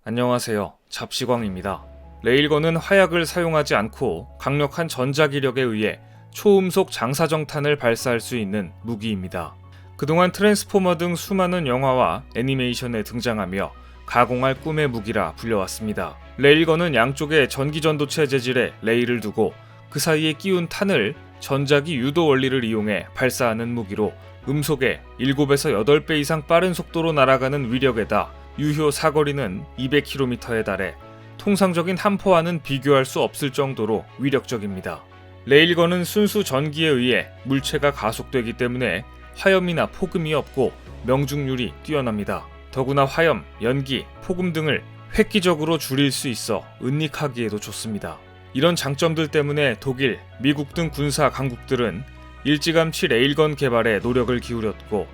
안녕하세요. 잡시광입니다. 레일건은 화약을 사용하지 않고 강력한 전자기력에 의해 초음속 장사정탄을 발사할 수 있는 무기입니다. 그동안 트랜스포머 등 수많은 영화와 애니메이션에 등장하며 가공할 꿈의 무기라 불려왔습니다. 레일건은 양쪽에 전기전도체 재질의 레일을 두고 그 사이에 끼운 탄을 전자기 유도 원리를 이용해 발사하는 무기로 음속에 7에서 8배 이상 빠른 속도로 날아가는 위력에다 유효 사거리는 200km에 달해 통상적인 함포와는 비교할 수 없을 정도로 위력적입니다. 레일건은 순수 전기에 의해 물체가 가속되기 때문에 화염이나 폭음이 없고 명중률이 뛰어납니다. 더구나 화염, 연기, 폭음 등을 획기적으로 줄일 수 있어 은닉하기에도 좋습니다. 이런 장점들 때문에 독일, 미국 등 군사 강국들은 일찌감치 레일건 개발에 노력을 기울였고,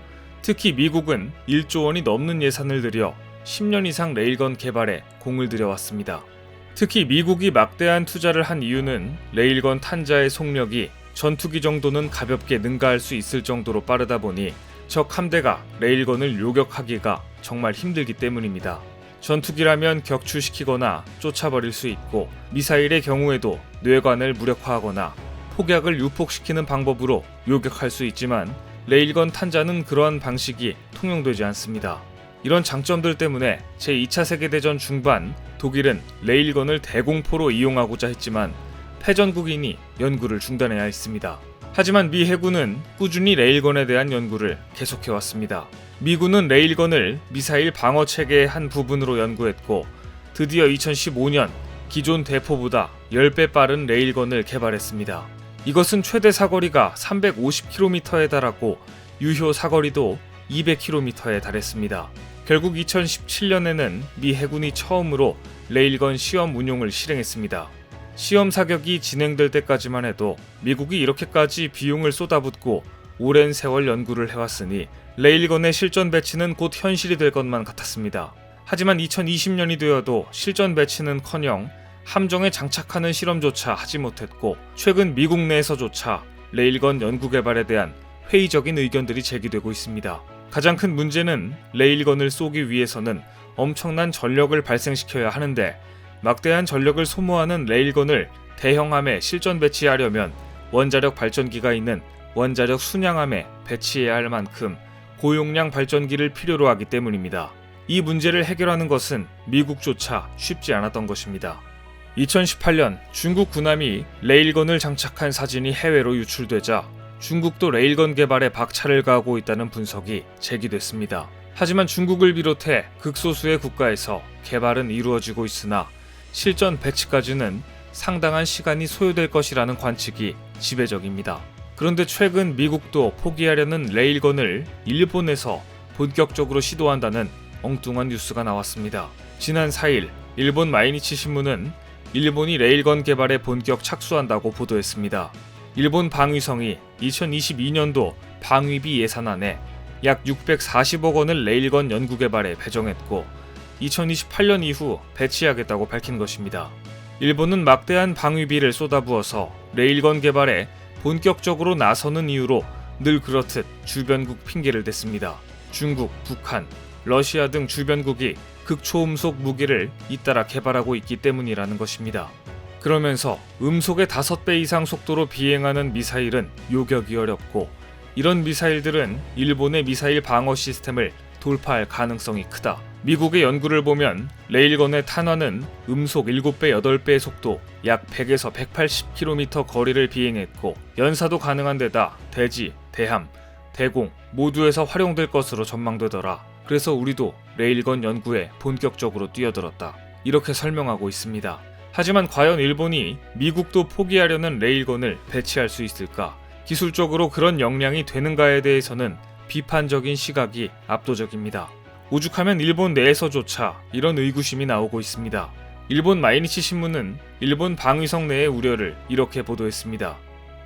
특히 미국은 1조 원이 넘는 예산을 들여 10년 이상 레일건 개발에 공을 들여왔습니다. 특히 미국이 막대한 투자를 한 이유는 레일건 탄자의 속력이 전투기 정도는 가볍게 능가할 수 있을 정도로 빠르다 보니 적 함대가 레일건을 요격하기가 정말 힘들기 때문입니다. 전투기라면 격추시키거나 쫓아버릴 수 있고, 미사일의 경우에도 뇌관을 무력화하거나 폭약을 유폭시키는 방법으로 요격할 수 있지만 레일건 탄자는 그러한 방식이 통용되지 않습니다. 이런 장점들 때문에 제2차 세계대전 중반 독일은 레일건을 대공포로 이용하고자 했지만 패전국이니 연구를 중단해야 했습니다. 하지만 미 해군은 꾸준히 레일건에 대한 연구를 계속해왔습니다. 미군은 레일건을 미사일 방어 체계의 한 부분으로 연구했고, 드디어 2015년 기존 대포보다 10배 빠른 레일건을 개발했습니다. 이것은 최대 사거리가 350km에 달하고 유효 사거리도 200km에 달했습니다. 결국 2017년에는 미 해군이 처음으로 레일건 시험 운용을 실행했습니다. 시험 사격이 진행될 때까지만 해도 미국이 이렇게까지 비용을 쏟아붓고 오랜 세월 연구를 해왔으니 레일건의 실전 배치는 곧 현실이 될 것만 같았습니다. 하지만 2020년이 되어도 실전 배치는커녕 함정에 장착하는 실험조차 하지 못했고, 최근 미국 내에서조차 레일건 연구 개발에 대한 회의적인 의견들이 제기되고 있습니다. 가장 큰 문제는 레일건을 쏘기 위해서는 엄청난 전력을 발생시켜야 하는데, 막대한 전력을 소모하는 레일건을 대형함에 실전 배치하려면 원자력 발전기가 있는 원자력 순양함에 배치해야 할 만큼 고용량 발전기를 필요로 하기 때문입니다. 이 문제를 해결하는 것은 미국조차 쉽지 않았던 것입니다. 2018년 중국 군함이 레일건을 장착한 사진이 해외로 유출되자 중국도 레일건 개발에 박차를 가하고 있다는 분석이 제기됐습니다. 하지만 중국을 비롯해 극소수의 국가에서 개발은 이루어지고 있으나 실전 배치까지는 상당한 시간이 소요될 것이라는 관측이 지배적입니다. 그런데 최근 미국도 포기하려는 레일건을 일본에서 본격적으로 시도한다는 엉뚱한 뉴스가 나왔습니다. 지난 4일 일본 마이니치 신문은 일본이 레일건 개발에 본격 착수한다고 보도했습니다. 일본 방위성이 2022년도 방위비 예산안에 약 640억 원을 레일건 연구 개발에 배정했고, 2028년 이후 배치하겠다고 밝힌 것입니다. 일본은 막대한 방위비를 쏟아부어서 레일건 개발에 본격적으로 나서는 이유로 늘 그렇듯 주변국 핑계를 댔습니다. 중국, 북한, 러시아 등 주변국이 극초음속 무기를 잇따라 개발하고 있기 때문이라는 것입니다. 그러면서 음속의 5배 이상 속도로 비행하는 미사일은 요격이 어렵고, 이런 미사일들은 일본의 미사일 방어 시스템을 돌파할 가능성이 크다. 미국의 연구를 보면 레일건의 탄환은 음속 7배, 8배의 속도 약 100에서 180km 거리를 비행했고, 연사도 가능한 데다 대지, 대함, 대공 모두에서 활용될 것으로 전망되더라. 그래서 우리도 레일건 연구에 본격적으로 뛰어들었다. 이렇게 설명하고 있습니다. 하지만 과연 일본이 미국도 포기하려는 레일건을 배치할 수 있을까? 기술적으로 그런 역량이 되는가에 대해서는 비판적인 시각이 압도적입니다. 오죽하면 일본 내에서조차 이런 의구심이 나오고 있습니다. 일본 마이니치 신문은 일본 방위성 내의 우려를 이렇게 보도했습니다.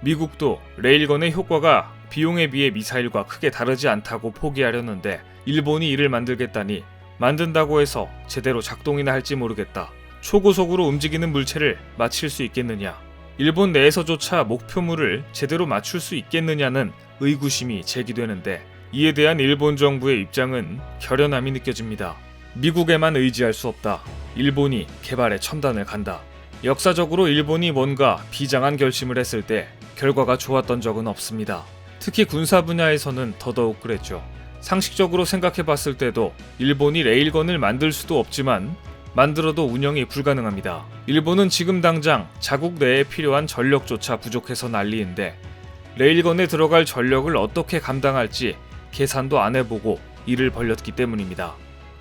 미국도 레일건의 효과가 비용에 비해 미사일과 크게 다르지 않다고 포기하려는데 일본이 이를 만들겠다니, 만든다고 해서 제대로 작동이나 할지 모르겠다. 초고속으로 움직이는 물체를 맞힐 수 있겠느냐? 일본 내에서조차 목표물을 제대로 맞출 수 있겠느냐는 의구심이 제기되는데, 이에 대한 일본 정부의 입장은 결연함이 느껴집니다. 미국에만 의지할 수 없다. 일본이 개발에 첨단을 간다. 역사적으로 일본이 뭔가 비장한 결심을 했을 때 결과가 좋았던 적은 없습니다. 특히 군사 분야에서는 더더욱 그랬죠. 상식적으로 생각해봤을 때도 일본이 레일건을 만들 수도 없지만 만들어도 운영이 불가능합니다. 일본은 지금 당장 자국 내에 필요한 전력조차 부족해서 난리인데 레일건에 들어갈 전력을 어떻게 감당할지 계산도 안 해보고 일을 벌였기 때문입니다.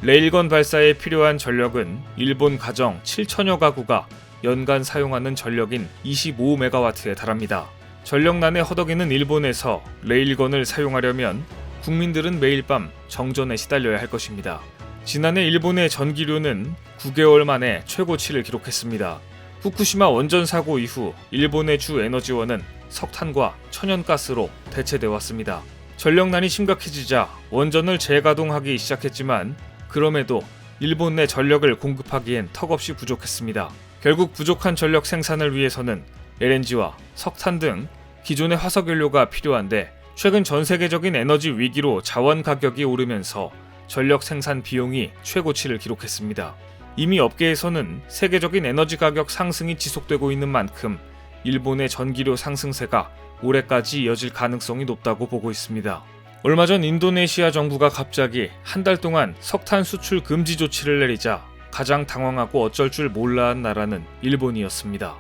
레일건 발사에 필요한 전력은 일본 가정 7천여 가구가 연간 사용하는 전력인 25메가와트에 달합니다. 전력난에 허덕이는 일본에서 레일건을 사용하려면 국민들은 매일 밤 정전에 시달려야 할 것입니다. 지난해 일본의 전기료는 9개월 만에 최고치를 기록했습니다. 후쿠시마 원전 사고 이후 일본의 주 에너지원은 석탄과 천연가스로 대체돼 왔습니다. 전력난이 심각해지자 원전을 재가동하기 시작했지만 그럼에도 일본 내 전력을 공급하기엔 턱없이 부족했습니다. 결국 부족한 전력 생산을 위해서는 LNG와 석탄 등 기존의 화석연료가 필요한데 최근 전 세계적인 에너지 위기로 자원 가격이 오르면서 전력 생산 비용이 최고치를 기록했습니다. 이미 업계에서는 세계적인 에너지 가격 상승이 지속되고 있는 만큼 일본의 전기료 상승세가 올해까지 이어질 가능성이 높다고 보고 있습니다. 얼마 전 인도네시아 정부가 갑자기 한 달 동안 석탄 수출 금지 조치를 내리자 가장 당황하고 어쩔 줄 몰라한 나라는 일본이었습니다.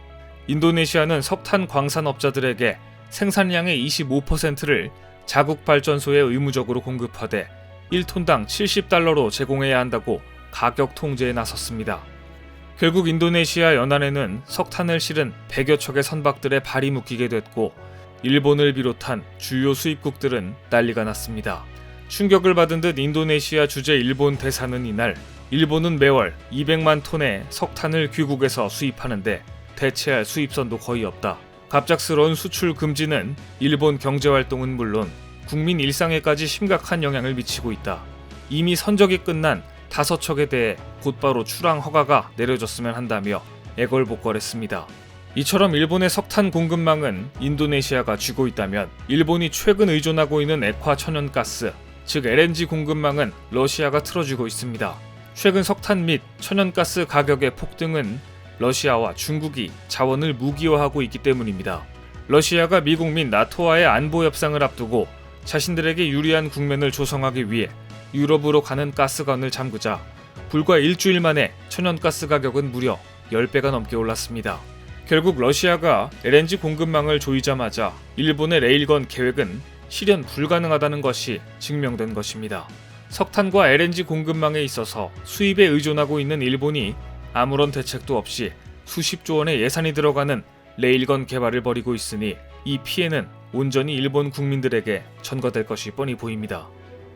인도네시아는 석탄 광산업자들에게 생산량의 25%를 자국 발전소에 의무적으로 공급하되 1톤당 70달러로 제공해야 한다고 가격 통제에 나섰습니다. 결국 인도네시아 연안에는 석탄을 실은 100여 척의 선박들의 발이 묶이게 됐고 일본을 비롯한 주요 수입국들은 난리가 났습니다. 충격을 받은 듯 인도네시아 주재 일본 대사는 이날 일본은 매월 200만 톤의 석탄을 귀국에서 수입하는데 대체할 수입선도 거의 없다. 갑작스러운 수출 금지는 일본 경제활동은 물론 국민 일상에까지 심각한 영향을 미치고 있다. 이미 선적이 끝난 5척에 대해 곧바로 출항 허가가 내려졌으면 한다며 애걸복걸했습니다. 이처럼 일본의 석탄 공급망은 인도네시아가 쥐고 있다면 일본이 최근 의존하고 있는 액화 천연가스, 즉 LNG 공급망은 러시아가 틀어쥐고 있습니다. 최근 석탄 및 천연가스 가격의 폭등은 러시아와 중국이 자원을 무기화하고 있기 때문입니다. 러시아가 미국 및 나토와의 안보 협상을 앞두고 자신들에게 유리한 국면을 조성하기 위해 유럽으로 가는 가스관을 잠그자 불과 일주일 만에 천연가스 가격은 무려 10배가 넘게 올랐습니다. 결국 러시아가 LNG 공급망을 조이자마자 일본의 레일건 계획은 실현 불가능하다는 것이 증명된 것입니다. 석탄과 LNG 공급망에 있어서 수입에 의존하고 있는 일본이 아무런 대책도 없이 수십조 원의 예산이 들어가는 레일건 개발을 벌이고 있으니 이 피해는 온전히 일본 국민들에게 전가될 것이 뻔히 보입니다.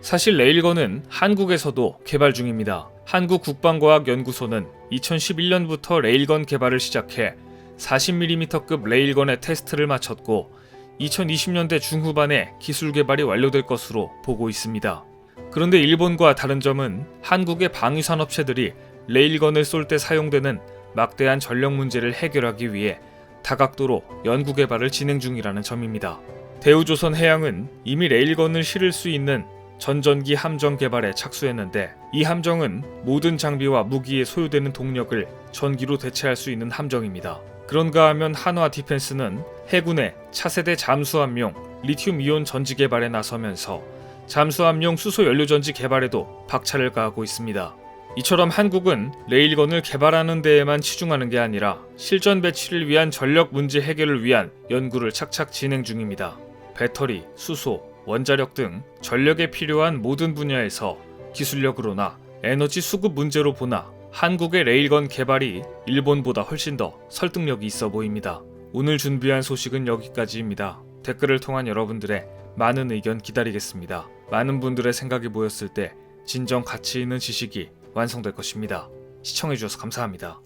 사실 레일건은 한국에서도 개발 중입니다. 한국국방과학연구소는 2011년부터 레일건 개발을 시작해 40mm급 레일건의 테스트를 마쳤고 2020년대 중후반에 기술 개발이 완료될 것으로 보고 있습니다. 그런데 일본과 다른 점은 한국의 방위산업체들이 레일건을 쏠 때 사용되는 막대한 전력 문제를 해결하기 위해 다각도로 연구 개발을 진행 중이라는 점입니다. 대우조선해양은 이미 레일건을 실을 수 있는 전전기 함정 개발에 착수했는데 이 함정은 모든 장비와 무기에 소요되는 동력을 전기로 대체할 수 있는 함정입니다. 그런가 하면 한화 디펜스는 해군의 차세대 잠수함용 리튬이온 전지 개발에 나서면서 잠수함용 수소연료전지 개발에도 박차를 가하고 있습니다. 이처럼 한국은 레일건을 개발하는 데에만 치중하는 게 아니라 실전 배치를 위한 전력 문제 해결을 위한 연구를 착착 진행 중입니다. 배터리, 수소, 원자력 등 전력에 필요한 모든 분야에서 기술력으로나 에너지 수급 문제로 보나 한국의 레일건 개발이 일본보다 훨씬 더 설득력이 있어 보입니다. 오늘 준비한 소식은 여기까지입니다. 댓글을 통한 여러분들의 많은 의견 기다리겠습니다. 많은 분들의 생각이 모였을 때 진정 가치 있는 지식이 완성될 것입니다. 시청해주셔서 감사합니다.